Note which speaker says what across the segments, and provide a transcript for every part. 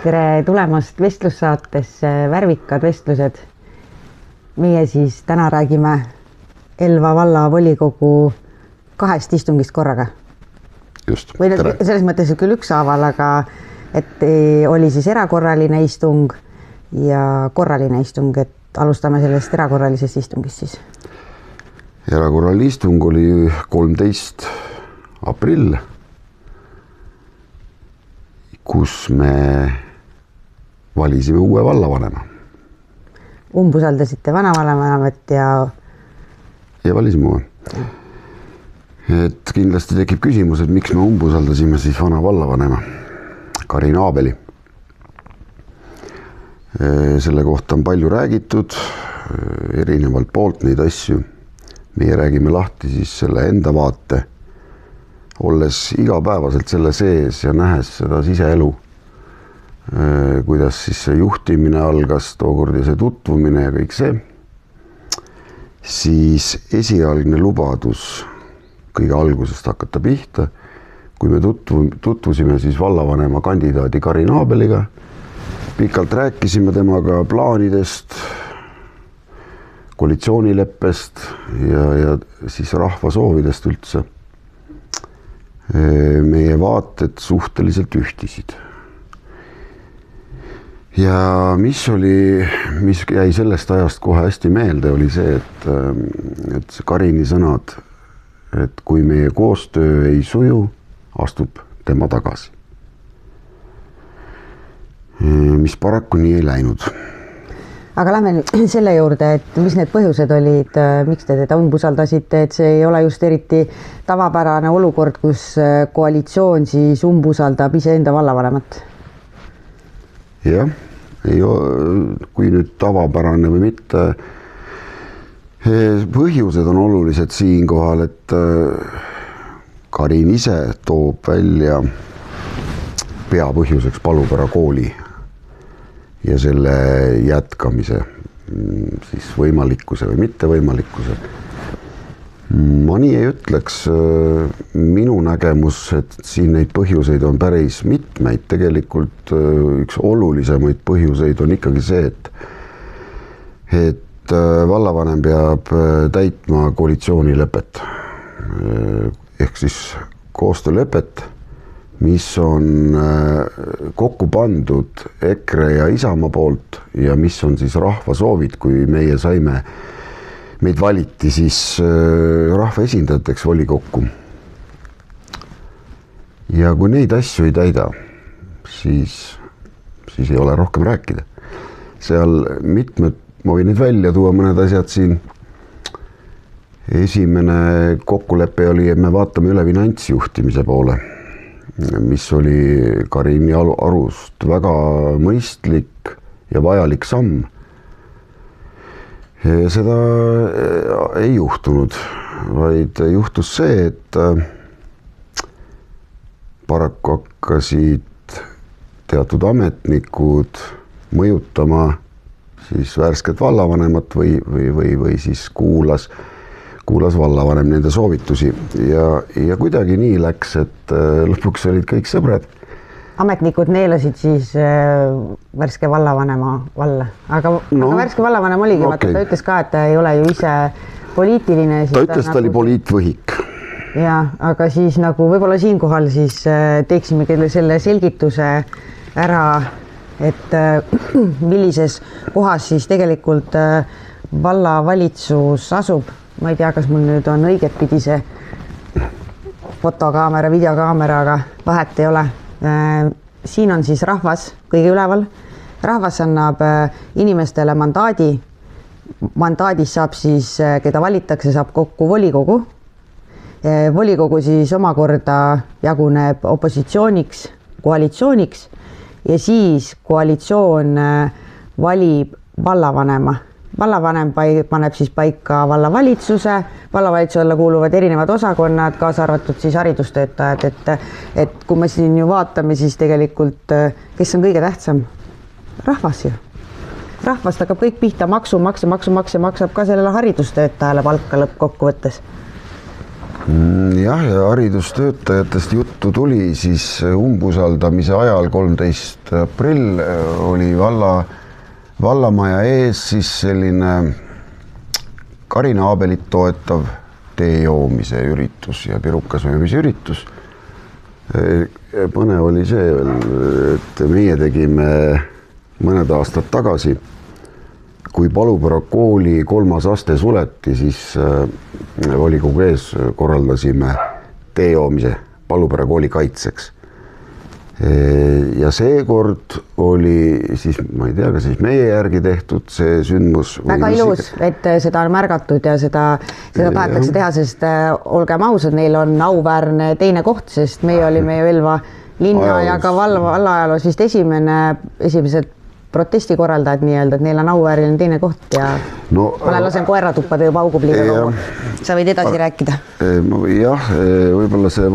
Speaker 1: Tere tulemast vestlussaatesse Värvikad vestlused. Meie siis täna räägime Elva valla volikogu 2 istungist korraga.
Speaker 2: Just,
Speaker 1: või selles mõttes küll ükshaaval, aga et oli siis erakorraline istung ja korraline istung, et alustame sellest erakorralisest istungist siis.
Speaker 2: Erakorraline istung oli 13. aprill, kus me valisime uue vallavanema.
Speaker 1: Umbusaldasite vanavanemat ja
Speaker 2: valisime uue. Et kindlasti tekib küsimus, et miks me umbusaldasime siis vana vallavanema Karin Aabeli. Selle kohta on palju räägitud, erinevalt poolt neid asju. Meie räägime lahti siis selle enda vaate, olles igapäevaselt selle sees ja nähes seda siseelu, kuidas siis see juhtimine algas, tookord ja see tutvumine ja kõik see, siis esialgne lubadus kõige algusest hakata pihta, kui me tutvusime siis vallavanema kandidaadi Karin Aabeliga, pikalt rääkisime temaga plaanidest, koalitsioonileppest ja siis rahva soovidest üldse. Meie vaated suhteliselt ühtisid. Ja mis jäi sellest ajast kohe hästi meelde, oli see, et see Karini sõnad, et kui meie koostöö ei suju, astub tema tagasi. Mis paraku nii ei läinud.
Speaker 1: Aga lähme nüüd selle juurde, et mis need põhjused olid, miks te teda umbusaldasite, et see ei ole just eriti tavapärane olukord, kus koalitsioon siis umbusaldab iseenda vallavanemat.
Speaker 2: Jah, kui nüüd tavapärane või mitte, põhjused on olulised siinkohal, et Karin ise toob välja peapõhjuseks Palupära kooli ja selle jätkamise siis võimalikkuse või mittevõimalikkuse. Ma nii ei ütleks, minu nägemus, et siin neid põhjuseid on päris mitmeid. Tegelikult üks olulisemaid põhjuseid on ikkagi see, et vallavanem peab täitma koalitsioonilepet ehk siis koostöölepet, mis on kokku pandud EKRE ja Isamaa poolt ja mis on siis rahva soovid, kui meid valiti siis rahva esindajateks volikokku. Ja kui neid asju ei täida, siis ei ole rohkem rääkida. Seal mitmed, ma võin nüüd välja tuua mõned asjad siin. Esimene kokkulepe oli, et me vaatame üle finantsjuhtimise poole, mis oli Karini arust väga mõistlik ja vajalik samm. Seda ei juhtunud, vaid juhtus see, et paraku hakkasid teatud ametnikud mõjutama siis värsket vallavanemat või siis kuulas vallavanem nende soovitusi ja kuidagi nii läks, et lõpuks olid kõik sõbrad.
Speaker 1: Ametnikud neelasid siis värske vallavanema valla, aga värske vallavanem oligi, vaata, ta ütles ka, et ta ei ole ju ise poliitiline.
Speaker 2: Ta ütles, ta oli poliitvõhik.
Speaker 1: Ja, aga siis nagu võib-olla siinkohal siis teeksime selle selgituse ära, et millises kohas siis tegelikult vallavalitsus asub. Ma ei tea, kas mul nüüd on õigetpidi see fotokaamera, videokaamera, aga vahet ei ole. Siin on siis rahvas kõige üleval. Rahvas annab inimestele mandaadi. Mandaadis saab siis, keda valitakse, saab kokku volikogu. Volikogu siis omakorda jaguneb opositsiooniks, koalitsiooniks ja siis koalitsioon valib vallavanema. Vallavanem paneb siis paika vallavalitsuse, vallavalitsusele kuuluvad erinevad osakonnad, kaasa arvatud siis haridustöötajad, et kui me siin ju vaatame, siis tegelikult, kes on kõige tähtsam? Rahvas ju. Rahvast hakkab kõik pihta, maksu maksab ka sellele haridustöötajale palka lõppkokkuvõttes.
Speaker 2: Jah, ja haridustöötajatest juttu tuli siis umbusaldamise ajal 13. aprill oli vallamaja ees siis selline Karina Aabelit toetav tee joomise üritus ja pirukasöömise üritus. Põnev oli see, et meie tegime mõned aastad tagasi, kui Palupera kooli 3. aste suleti, siis volikogu ees korraldasime tee joomise Palupera kooli kaitseks. Ja seekord oli siis, ma ei tea, kas siis meie järgi tehtud see sündmus.
Speaker 1: Väga ilus, et seda on märgatud ja seda tahetakse teha, sest olgem ausad, neil on auväärne teine koht, sest meie olime ju Elva linna ja ka valla ajaloos vist esimesed protestikorraldajad nii-öelda, et neil on auväärne teine koht ja ma lasen koera tuppa, ta juba augub liiga kaua. Sa võid edasi rääkida.
Speaker 2: Jah, võib-olla see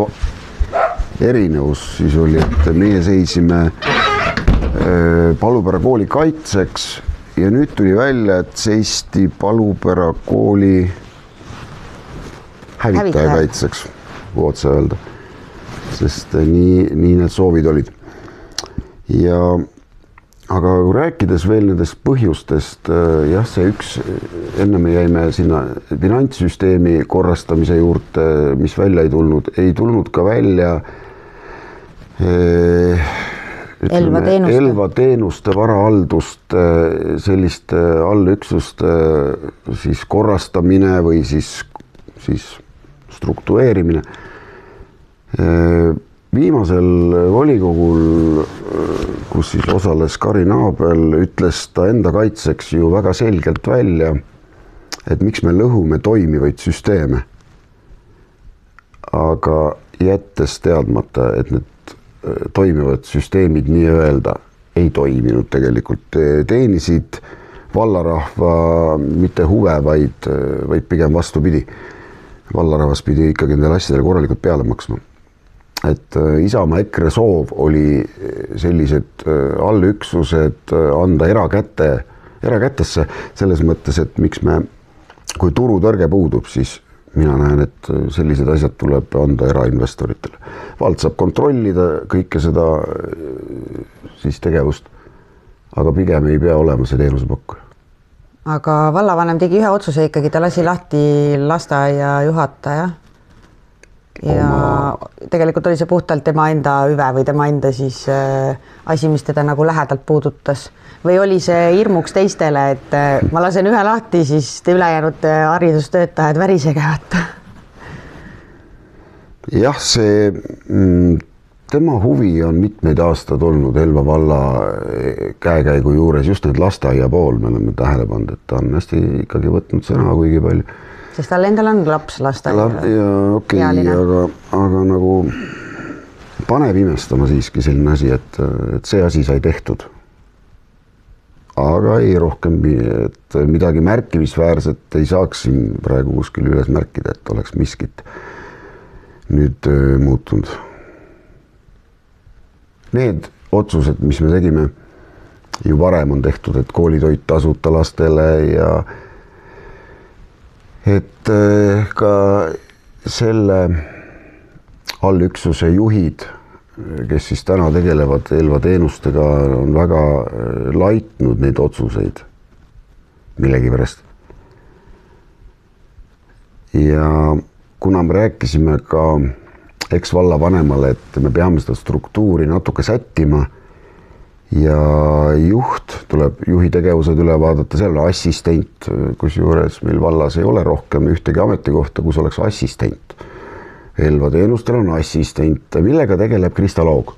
Speaker 2: erinevus siis oli, et meie seisime Palupera kooli kaitseks ja nüüd tuli välja, et seisti Palupera kooli hävitaja kaitseks, kui otse öelda, sest nii need soovid olid. Aga kui rääkides veel nendest põhjustest, jah, see üks, enne me jäime sinna finantssüsteemi korrastamise juurde, mis välja ei tulnud ka välja Elva teenuste varahalduste selliste allüksuste siis korrastamine või siis struktureerimine. Viimasel volikogul, kus siis osales Karina Aabel, ütles ta enda kaitseks ju väga selgelt välja, et miks me lõhume toimivaid süsteeme. Aga jättes teadmata, et need toimivad süsteemid nii-öelda ei toiminud tegelikult, teenisid vallarahva mitte huve, vaid pigem vastupidi. Vallarahvas pidi ikkagi nendele asjadele korralikult peale maksma. Et Isamaa EKRE soov oli sellised allüksused anda erakätesse selles mõttes, et miks kui turutõrge puudub, siis mina näen, et sellised asjad tuleb anda erainvestoritele. Vald saab kontrollida kõike seda siis tegevust, aga pigem ei pea olema see teenusepakkuja.
Speaker 1: Aga vallavanem tegi ühe otsuse ikkagi, ta lasi lahti lasteaia juhataja. Ja tegelikult oli see puhtalt tema enda hüve või tema enda siis asi, mis teda nagu lähedalt puudutas. Või oli see hirmuks teistele, et ma lasen ühe lahti, siis te ülejäänud haridustöötajad värisege vaata? Jah, tema huvi on mitmeid aastad olnud Elva valla käekäigu juures, just need lasteaia pool me oleme tähele pannud, et ta on hästi ikkagi võtnud sõna kuigi palju. Sest tal endal on laps lasteaia. Okei, aga nagu paneb imestama siiski selline asi, et see asi sai tehtud. Aga ei rohkem, et midagi märkimisväärset ei saaks siin praegu kuskil üles märkida, et oleks miskit nüüd muutunud. Need otsused, mis me tegime ju varem on tehtud, et koolitoit tasuta lastele ja et ka selle allüksuse juhid, kes siis täna tegelevad Elva teenustega, on väga laitnud neid otsuseid millegipärast. Ja kuna me rääkisime ka eks-vallavanemale, et me peame seda struktuuri natuke sättima ja juhi tegevused üle vaadata, seal on assistent, kusjuures meil vallas ei ole rohkem ühtegi ametikohta, kus oleks assistent. Elva teenustel on assistent, millega tegeleb Krista Loog?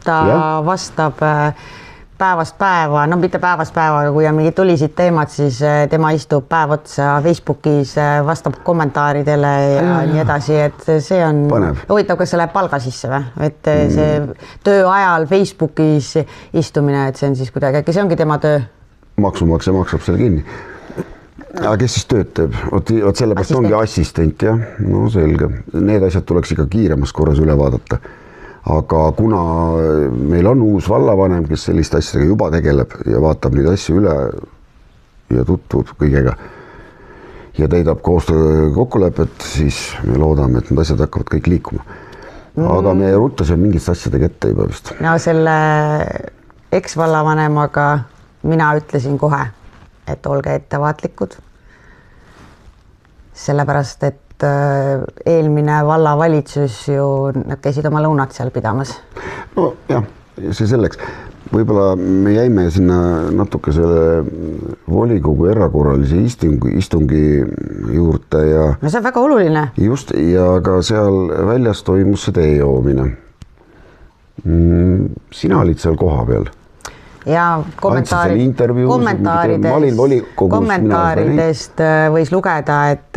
Speaker 1: Ta vastab päevast päeva, no mitte päevast päeva, kui on mingid tulisid teemad, siis tema istub päev otsa Facebookis, vastab kommentaaridele ja nii edasi, et see on huvitav, kas see läheb palga sisse või? Et see töö ajal Facebookis istumine, et see on siis kuidagi, äkki see ongi tema töö? Maksumaksja maksab selle kinni. Aga kes siis tööd teeb? Oot sellepärast ongi assistent, jah? No selge. Need asjad tuleks ikka kiiremas korras üle vaadata. Aga kuna meil on uus vallavanem, kes selliste asjadega juba tegeleb ja vaatab neid asju üle ja tutvub kõigega
Speaker 2: ja täidab koostöö kokkulepet, siis me loodame, et need asjad hakkavad kõik liikuma. Aga me ruttasime mingist asjadega ette juba vist.
Speaker 1: No selle eks-vallavanemaga mina ütlesin kohe, et olge ettevaatlikud. Sellepärast, et eelmine vallavalitsus ju, nad käisid oma lõunat seal pidamas.
Speaker 2: No jah, see selleks. Võib-olla me jäime sinna natuke selle volikogu erakorralise istungi juurde ja...
Speaker 1: No see on väga oluline.
Speaker 2: Just, ja ka seal väljas toimus see tee joomine. Sina olid seal koha peal. Ja kommentaaridest
Speaker 1: võis lugeda, et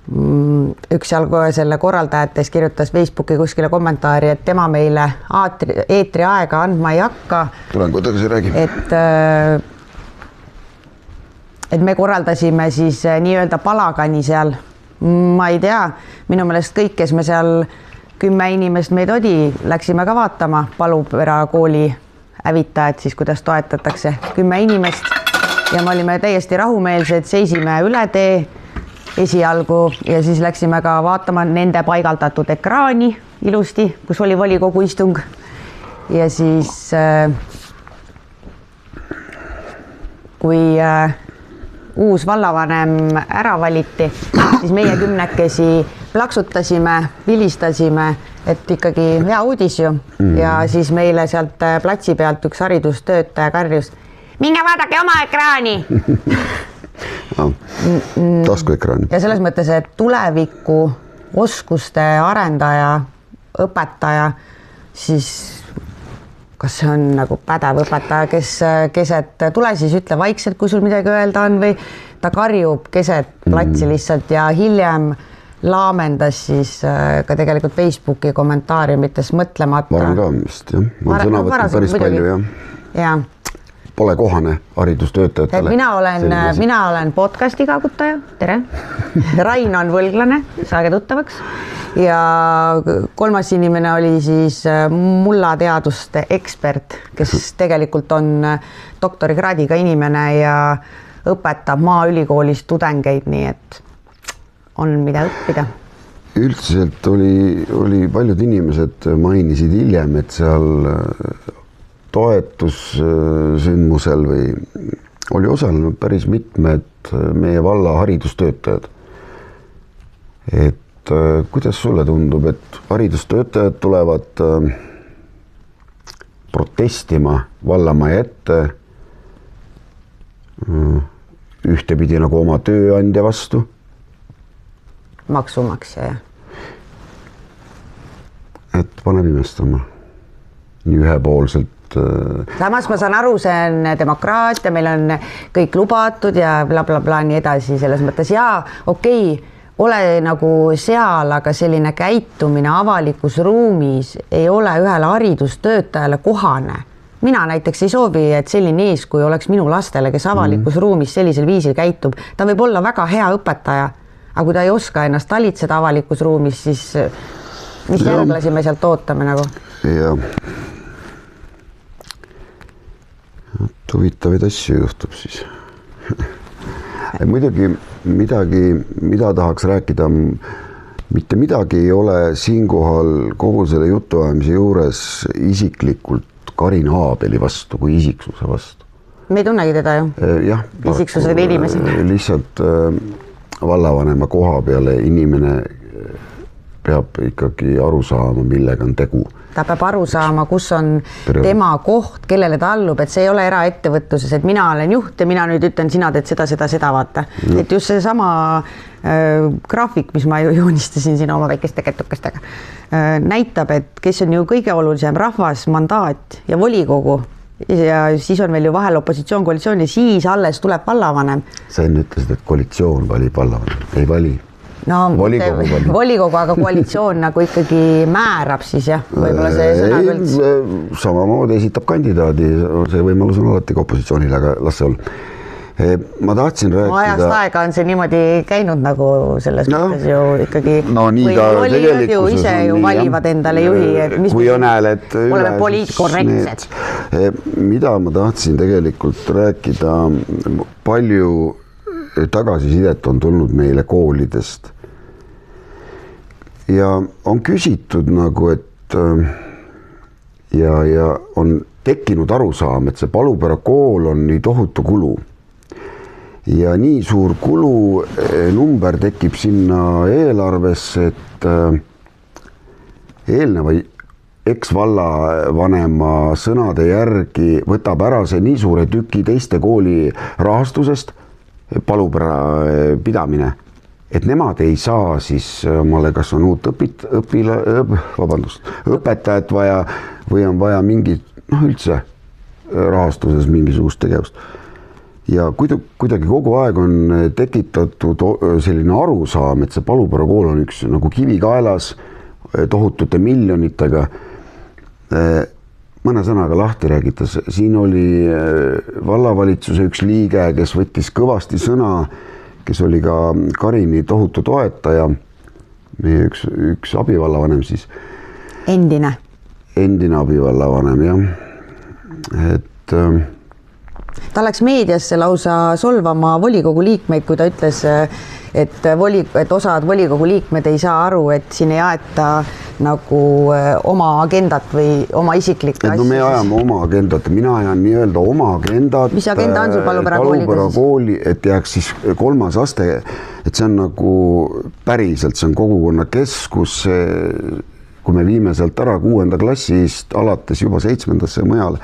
Speaker 1: üks seal selle korraldajatest kirjutas Facebooki kuskile kommentaari, et tema meile eetri aega andma ei hakka.
Speaker 2: Tulen kuidagi räägi.
Speaker 1: Et me korraldasime siis nii-öelda palagani seal. Ma ei tea, minu meelest kõik, kes me seal 10 inimest meid oli, läksime ka vaatama Palupera kooli hävitajad siis, kuidas toetatakse 10 inimest ja me olime täiesti rahumeelsed, seisime üle tee esialgu ja siis läksime ka vaatama nende paigaldatud ekraani ilusti, kus oli volikogu istung ja siis kui uus vallavanem ära valiti, siis meie 10 plaksutasime, vilistasime, et ikkagi hea uudis ju ja siis meile sealt platsi pealt üks haridustöötaja karjus, minge vaadake oma ekraani.
Speaker 2: Taskuekraan.
Speaker 1: Ja selles mõttes, et tuleviku oskuste arendaja, õpetaja, siis kas see on nagu pädev õpetaja, kes keset, tule siis ütle vaikselt, kui sul midagi öelda on või ta karjub keset platsi lihtsalt ja hiljem laamendas siis ka tegelikult Facebooki kommentaariumites mõtlemata.
Speaker 2: Varem ka vist, jah. Ma olen sõna võtnud päris palju, jah.
Speaker 1: Jaa.
Speaker 2: Pole kohane haridustöötajatele.
Speaker 1: Mina olen podcasti kaagutaja, tere. Rain on võlglane, saage tuttavaks. Ja 3. inimene oli siis mullateaduste ekspert, kes tegelikult on doktorikraadiga inimene ja õpetab Maaülikoolis tudengeid, nii et on mida õppida.
Speaker 2: Üldiselt oli paljud inimesed mainisid hiljem, et seal toetussündmusel või oli osalenud päris mitmed meie valla haridustöötajad. Et kuidas sulle tundub, et haridustöötajad tulevad protestima vallamaja ette ühtepidi nagu oma tööandja vastu?
Speaker 1: Maksumaksja, jah.
Speaker 2: Et paneb imestama nii ühepoolselt.
Speaker 1: Samas ma saan aru, see on demokraatia, meil on kõik lubatud ja bla, nii edasi selles mõttes. Jaa, okei, ole nagu seal, aga selline käitumine avalikus ruumis ei ole ühele haridustöötajale kohane. Mina näiteks ei soovi, et selline eeskuju oleks minu lastele, kes avalikus ruumis sellisel viisil käitub. Ta võib olla väga hea õpetaja, aga kui ta ei oska ennast talitseda avalikus ruumis, siis mis järglasi me sealt ootame nagu?
Speaker 2: Jah. Huvitavaid asju juhtub siis. Muidugi mida tahaks rääkida, mitte midagi ei ole siinkohal kogu selle jutuajamise juures isiklikult Karin Aabeli vastu kui isiksuse vastu.
Speaker 1: Me ei tunnegi teda ju.
Speaker 2: Jah.
Speaker 1: Isiksused inimesi.
Speaker 2: Lihtsalt vallavanema koha peale inimene peab ikkagi aru saama, millega on tegu. Ta peab
Speaker 1: aru saama, kus on tema koht, kellele ta allub, et see ei ole eraettevõtluses, et mina olen juht ja mina nüüd ütlen, sina teed seda vaata. Et just see sama graafik, mis ma joonistasin siin oma väikeste ketukestega, näitab, et kes on ju kõige olulisem rahvas, mandaat ja volikogu ja siis on meil ju vahel opositsioon, koalitsioon ja siis alles tuleb vallavanem.
Speaker 2: Sa enne ütlesid, et koalitsioon valib vallavanem, ei vali.
Speaker 1: No, volikogu, aga koalitsioon nagu ikkagi määrab siis jah, võib-olla see sõna üldse.
Speaker 2: Samamoodi esitab kandidaadi, see võimalus on alati ka opositsioonile, aga las see olla. Ma tahtsin rääkida...
Speaker 1: Ajast aega on see niimoodi käinud nagu selles mõttes ju ikkagi...
Speaker 2: No nii ta tegelikkuses
Speaker 1: ise ju valivad endale juhi, et mis
Speaker 2: kui on hääled
Speaker 1: oleme poliitkorrektsed.
Speaker 2: Mida ma tahtsin tegelikult rääkida palju tagasisidet on tulnud meile koolidest ja on küsitud nagu, et ja on tekkinud arusaam, et see Palupera kool on nii tohutu kulu ja nii suur kulu number tekib sinna eelarvesse, et eelneva eks-vallavanema sõnade järgi võtab ära see nii suure tüki teiste kooli rahastusest Palupera pidamine, et nemad ei saa siis omale, kas on uut õpetajat vaja või on vaja mingit, üldse rahastuses mingisugust tegevust. Ja kuidagi kogu aeg on tekitatud selline arusaam, et see Palupera kool on üks nagu kivi kaelas tohutute miljonitega. Mõne sõnaga lahti räägitas, siin oli vallavalitsuse üks liige, kes võttis kõvasti sõna, kes oli ka Karini tohutu toetaja, meie üks abivallavanem siis.
Speaker 1: Endine
Speaker 2: abivallavanem, jah. Et
Speaker 1: ta läks meediasse lausa solvama volikogu liikmeid, kui ta ütles, et osad volikogu liikmed ei saa aru, et siin ei aeta nagu oma agendat või oma isiklikke asju.
Speaker 2: No me ajame oma agendat, mina ajan nii-öelda oma agendat.
Speaker 1: Mis agenda on sul Palupera
Speaker 2: kooli, et jääks siis 3. aste, et see on nagu päriselt, see on kogukonna keskus, kui me viime sealt ära 6. klassist alates juba 7. ja mujale,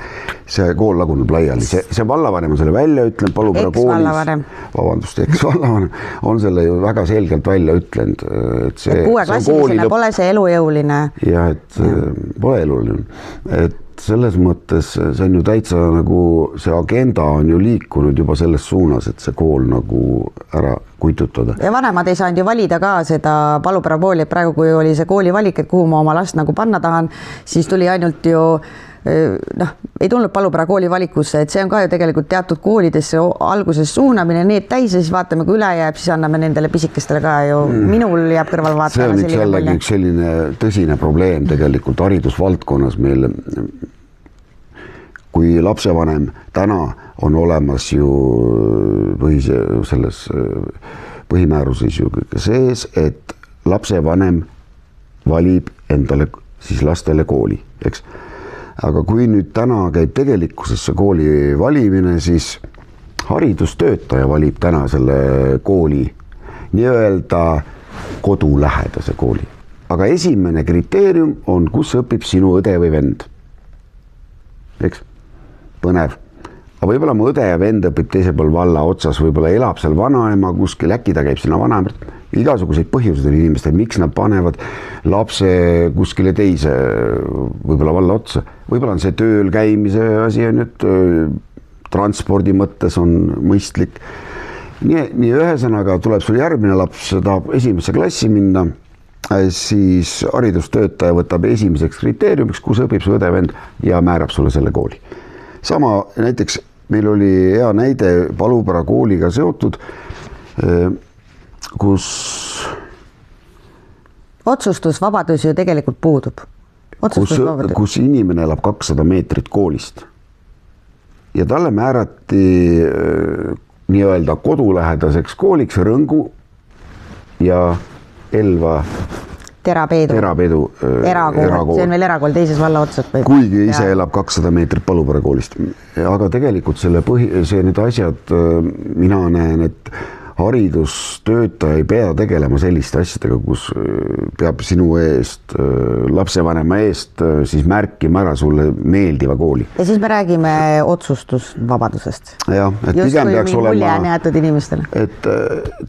Speaker 2: see kool laguneb laiali. See vallavanem on selle välja ütlenud, Palupera koolis, eks-vallavanem on selle ju väga selgelt välja ütlenud. Et
Speaker 1: 6-klassilisena pole see elujõuline.
Speaker 2: Ja, et pole elujõuline. Et selles mõttes see on ju täitsa nagu, see agenda on ju liikunud juba selles suunas, et see kool nagu ära kuitutada.
Speaker 1: Ja vanemad ei saanud ju valida ka seda Palupera kooli, et praegu kui oli see kooli valik, et kuhu ma oma last nagu panna tahan, siis tuli ainult ju ei tulnud Palupera kooli valikusse, et see on ka ju tegelikult teatud koolidesse alguses suunamine, need täis ja siis vaatame, kui üle jääb, siis anname nendele pisikestele ka ju. Minul jääb kõrval vaatama
Speaker 2: üks selline tõsine probleem tegelikult haridusvaldkonnas meil. Kui lapsevanem täna on olemas ju selles põhimääruses ju sees, et lapsevanem valib endale siis lastele kooli, eks. Aga kui nüüd täna käib tegelikkuses see kooli valimine, siis haridustöötaja valib täna selle kooli nii-öelda kodulähedase kooli. Aga esimene kriteerium on, kus õpib sinu õde või vend. Eks? Põnev. Aga võib-olla mu õde ja vend õpib teisel pool valla otsas, võib-olla elab seal vanaema kuskil, äkki ta käib sinna vanaema. Igasuguseid põhjuseid on inimestel, miks nad panevad lapse kuskile teise võib-olla valla otsa. Võib-olla on see tööl käimise asi on nüüd transpordi mõttes on mõistlik. Nii ühesõnaga tuleb sul järgmine laps, tahab 1. klassi minna, siis haridustöötaja võtab esimeseks kriteeriumiks, kus õpib su õde vend ja määrab sulle selle kooli. Sama näiteks meil oli hea näide Palupera kooliga seotud, kus
Speaker 1: otsustusvabadus ju tegelikult puudub.
Speaker 2: Kus inimene elab 200 meetrit koolist ja talle määrati nii-öelda kodulähedaseks kooliks Rõngu ja Elva
Speaker 1: Terapeedu. Erakool. See on veel erakool teises valla otsad.
Speaker 2: Kuigi ise elab 200 meetrit Palupera koolist. Aga tegelikult need asjad, mina näen, et haridustöötaja ei pea tegelema selliste asjadega, kus peab sinu eest, lapsevanema eest siis märkima ära sulle meeldiva kooli.
Speaker 1: Ja siis me räägime otsustusvabadusest.
Speaker 2: Ja, et pigem peaks olema,
Speaker 1: et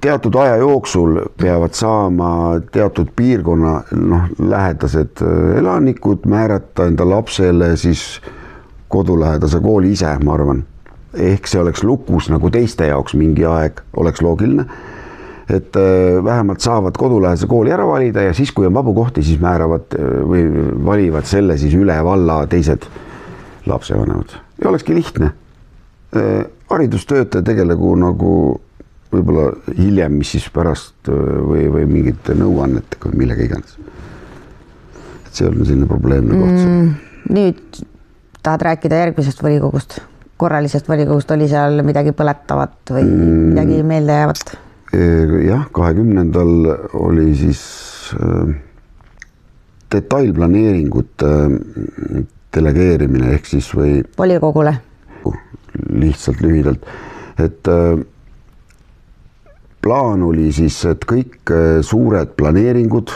Speaker 2: teatud aja jooksul peavad saama teatud piirkonna lähedased elanikud määrata enda lapsele siis kodulähedase kooli ise, ma arvan. Ehk see oleks lukus nagu teiste jaoks mingi aeg, oleks loogiline, et vähemalt saavad kodulähedase kooli ära valida ja siis, kui on vabu kohti, siis määravad või valivad selle siis üle valla teised lapsevanemad. Ja olekski lihtne. Haridustöötaja tegelegu nagu võib-olla hiljem, mis siis pärast või mingite nõuannetega või millega iganes. Et see on selline probleemne koht.
Speaker 1: Nüüd tahad rääkida järgmisest volikogust? korralisest volikogust oli seal midagi põletavat või midagi meeldejäävat?
Speaker 2: Jah, 20. oli siis detailplaneeringute delegeerimine ehk siis või
Speaker 1: volikogule?
Speaker 2: Lihtsalt lühidalt, et plaan oli siis, et kõik suured planeeringud,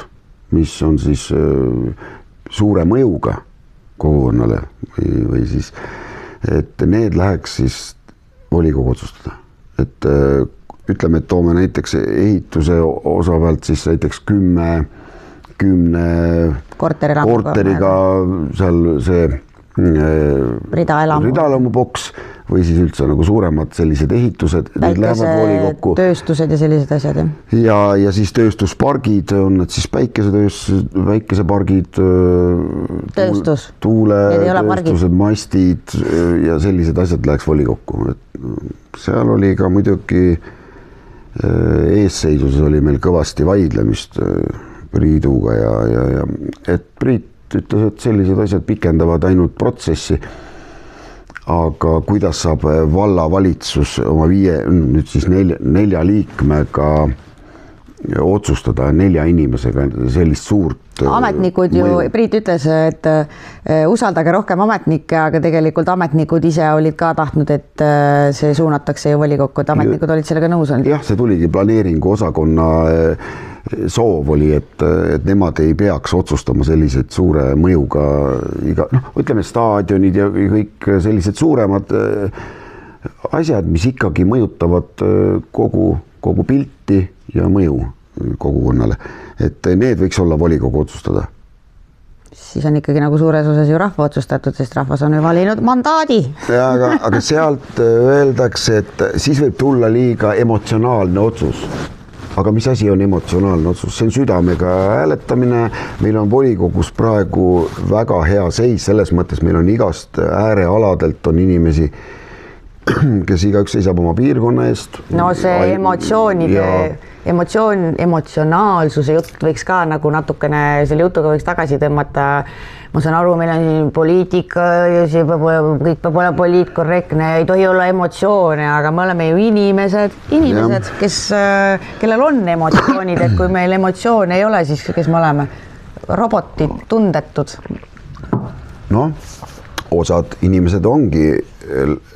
Speaker 2: mis on siis suure mõjuga kogukonnale või siis, et need läheks siis volikogu otsustada. Et ütleme, et toome näiteks ehituse osa pealt siis näiteks 10 korteriga seal see ridaelamu boks või siis üldse nagu suuremad sellised ehitused, need lähevad volikokku.
Speaker 1: Tööstused ja sellised asjad, jah?
Speaker 2: Ja siis tööstuspargid, on need siis päikesepargid, tuuletööstused, mastid ja sellised asjad läheks volikokku. Seal oli ka muidugi eesseisuses oli meil kõvasti vaidlemist Priiduga ja et Priit ütles, et sellised asjad pikendavad ainult protsessi. Aga kuidas saab vallavalitsus oma nüüd siis 4 liikmega otsustada 4 inimesega sellist suurt
Speaker 1: ametnikud ju, Priit ütles, et usaldage rohkem ametnikke, aga tegelikult ametnikud ise olid ka tahtnud, et see suunatakse ju volikokku, et ametnikud olid sellega nõus olnud.
Speaker 2: Jah, see tuligi planeeringu osakonna soov oli, et nemad ei peaks otsustama selliseid suure mõjuga ütleme staadionid ja kõik sellised suuremad asjad, mis ikkagi mõjutavad kogu pilti ja mõju kogukonnale, et need võiks olla volikogu otsustada.
Speaker 1: Siis on ikkagi nagu suures osas ju rahva otsustatud, sest rahvas on ju valinud mandaadi.
Speaker 2: Aga sealt öeldakse, et siis võib tulla liiga emotsionaalne otsus. Aga mis asi on emotsionaalne otsus? See on südamega hääletamine. Meil on volikogus praegu väga hea seis, selles mõttes meil on igast äärealadelt on inimesi, kes igaüks seisab oma piirkonna eest.
Speaker 1: No see emotsionaalsuse jutt võiks ka nagu natukene, selle jutuga võiks tagasi tõmmata. Ma saan aru, meil on siin poliitika ja kõik peab olema poliitkorrektne, ei tohi olla emotsioone, aga me oleme ju inimesed, kellel on emotsioonid, et kui meil emotsioone ei ole, siis kes me oleme? Robotid, tundetud.
Speaker 2: No, osad inimesed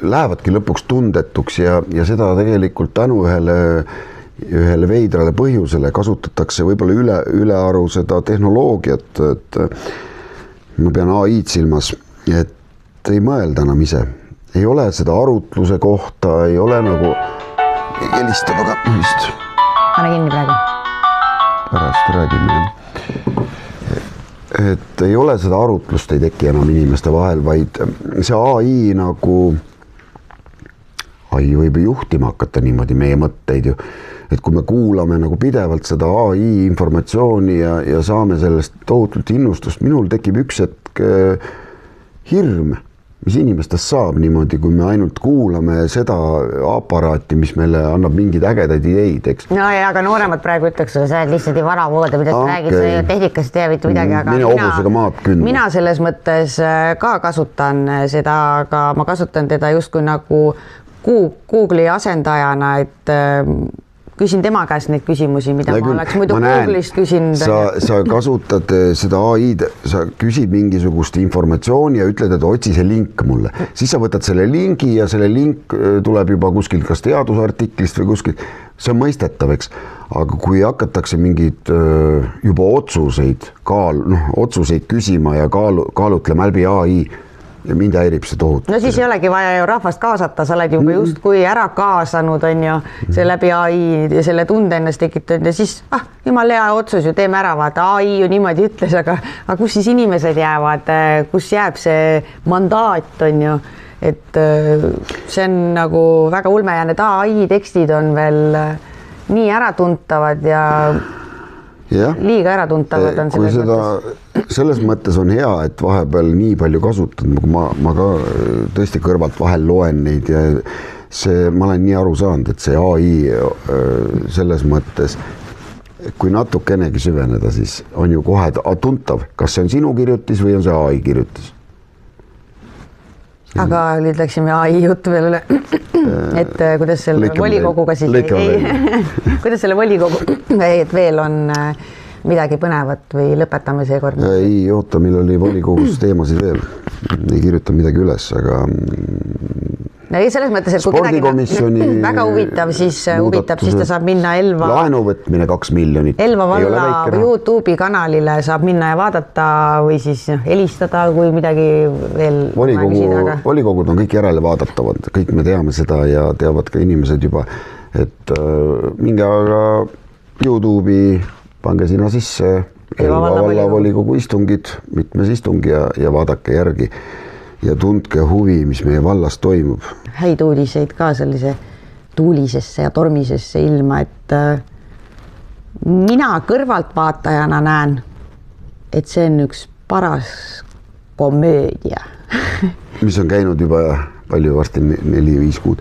Speaker 2: lähevadki lõpuks tundetuks ja seda tegelikult tänu ühele veidrale põhjusele kasutatakse võib-olla ülearu seda tehnoloogiat, et ma pean AI-d silmas, et ei mõelda enam ise. Ei ole seda arutluse kohta, ei ole nagu helistab, aga vist.
Speaker 1: Pane kinni praegu.
Speaker 2: Pärast räägime. Et ei ole seda arutlust, ei teki enam inimeste vahel, vaid see AI nagu AI võib juhtima hakata niimoodi meie mõtteid ju. Et kui me kuulame nagu pidevalt seda AI informatsiooni ja saame sellest tohutult innustust, minul tekib üks hetk hirm, mis inimestest saab niimoodi, kui me ainult kuulame seda aparaati, mis meile annab mingeid ägedaid ideid, eks.
Speaker 1: No ja, aga nooremad praegu ütleks, sa oled lihtsalt ju vanamoodi, mida sa räägid, sa tehnikast ei mitte midagi, aga mina selles mõttes ka kasutan seda, aga ma kasutan teda justkui nagu Google'i asendajana, et küsin tema käest neid küsimusi, mida ma oleks muidu Google'ist küsinud.
Speaker 2: Sa kasutad seda AI-d, sa küsid mingisugust informatsiooni ja ütled, et otsi see link mulle. Siis sa võtad selle lingi ja selle link tuleb juba kuskilt kas teadusartiklist või kuskilt. See on mõistetav, eks. Aga kui hakatakse mingid juba otsuseid küsima ja kaalutlema läbi AI, ja mind häirib see tohutu. No siis ei olegi vaja ju rahvast kaasata, sa oled juba justkui ära kaasanud, on ju, see läbi AI ja selle tunde ennast tekitanud ja siis, jumal hea otsus ju, teeme ära, vaata, AI ju niimoodi ütles, aga kus siis inimesed jäävad, kus jääb see mandaat, on ju, et see on nagu väga ulme ja need AI tekstid on veel nii äratuntavad ja liiga äratuntavad on selles mõttes. Selles mõttes on hea, et vahepeal nii palju kasutad, ma ka tõesti kõrvalt vahel loen neid ja ma olen nii aru saanud, et see AI selles mõttes, kui natukenegi süveneda, siis on ju kohe tuntav, kas see on sinu kirjutis või on see AI kirjutis.
Speaker 1: aga nüüd läksime ai juttu veel üle, et kuidas selle volikoguga siis kuidas selle volikogu, et veel on midagi põnevat või lõpetame seekord?
Speaker 2: Ei oota, meil oli volikogus teemasid veel, ei kirjuta midagi üles, aga
Speaker 1: no ei, selles mõttes, et kui kedagi väga huvitav, siis ta saab minna Elva
Speaker 2: laenu võtmine 2 miljonit.
Speaker 1: Elva valla YouTube'i kanalile saab minna ja vaadata või siis helistada, kui midagi veel
Speaker 2: volikogud on kõik järele vaadatavad, kõik me teame seda ja teavad ka inimesed juba, et minge aga YouTube'i, pange sinna sisse Elva valla volikogu istungid, mitmes istung ja vaadake järgi ja tundke huvi, mis meie vallas toimub.
Speaker 1: Häid uudiseid ka sellise tuulisesse ja tormisesse ilma, et mina kõrvaltvaatajana näen, et see on üks paras komöödia.
Speaker 2: Mis on käinud juba palju varsti 4-5 kuud.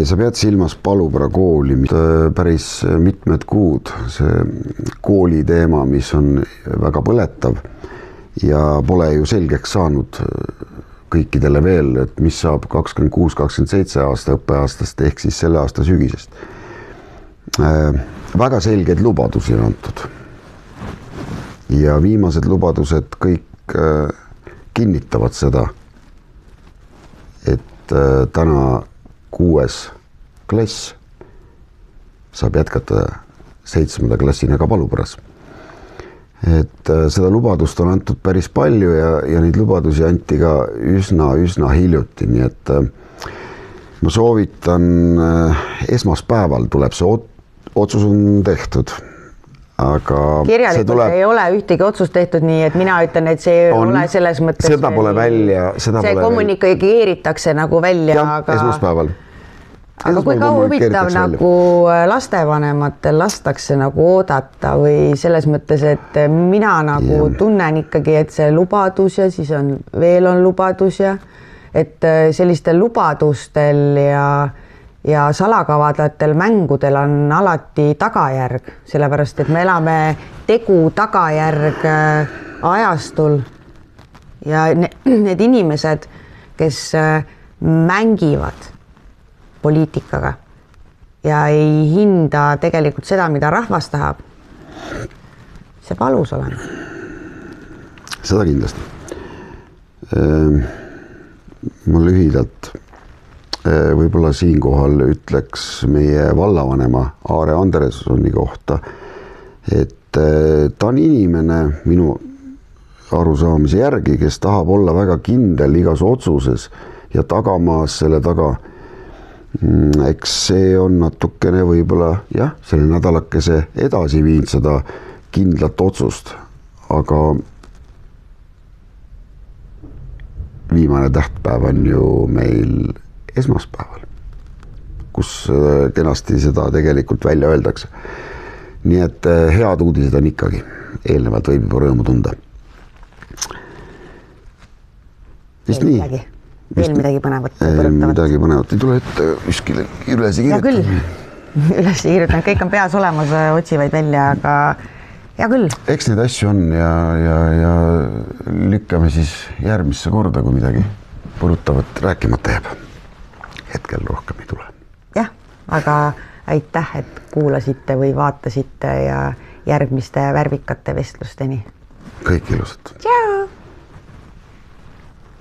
Speaker 2: Sa pead silmas Palupera kooli, päris mitmed kuud, see kooli teema, mis on väga põletav ja pole ju selgeks saanud kõikidele veel, et mis saab 26-27 aasta õppeaastast ehk siis selle aasta sügisest. Väga selgeid lubadusi on antud. Ja viimased lubadused kõik kinnitavad seda, et täna 6. klass saab jätkata 7. klassina ka Paluperas. Et seda lubadust on antud päris palju ja neid lubadusi anti ka üsna hiljuti, nii et ma soovitan, esmaspäeval tuleb see otsus on tehtud, aga
Speaker 1: kirjalikult ei ole ühtegi otsust tehtud, nii et mina ütlen, et see ei ole selles mõttes
Speaker 2: seda pole välja,
Speaker 1: see kommunikeeritakse nagu välja, aga
Speaker 2: esmaspäeval.
Speaker 1: Aga kui kaua huvitav nagu lastevanematel lastakse nagu oodata või selles mõttes, et mina nagu tunnen ikkagi, et see lubadus ja siis on veel on lubadus ja et sellistel lubadustel ja salakavadatel mängudel on alati tagajärg, sellepärast et me elame tegu tagajärg ajastul ja need inimesed, kes mängivad poliitikaga ja ei hinda tegelikult seda, mida rahvas tahab. See palus olema.
Speaker 2: Seda kindlasti. Ma lühidalt võib-olla siinkohal ütleks meie vallavanema Aare Andersoni kohta, et ta on inimene minu arusaamise järgi, kes tahab olla väga kindel igas otsuses ja tagamaas selle taga. Eks see on natukene võib-olla selle nädalakese edasi viinud seda kindlat otsust, aga viimane tähtpäev on ju meil esmaspäeval, kus kenasti seda tegelikult välja öeldakse. Nii et head uudised on ikkagi, eelnevalt võib juba rõõmu tunda. Vist nii.
Speaker 1: Veel midagi põnevat.
Speaker 2: Midagi põnevat. Ei tule ette kuskile üles kirjutan.
Speaker 1: Ja küll. Üles kirjutan. Kõik on peas olemas, otsivaid välja, aga ja küll. Eks
Speaker 2: neid asju on ja lükkame siis järgmisse korda, kui midagi põrutavat rääkimata jääb. Hetkel rohkem ei tule.
Speaker 1: Jah, aga aitäh, et kuulasite või vaatasite ja järgmiste värvikate vestlusteni.
Speaker 2: Kõik ilusat.
Speaker 1: Tšau!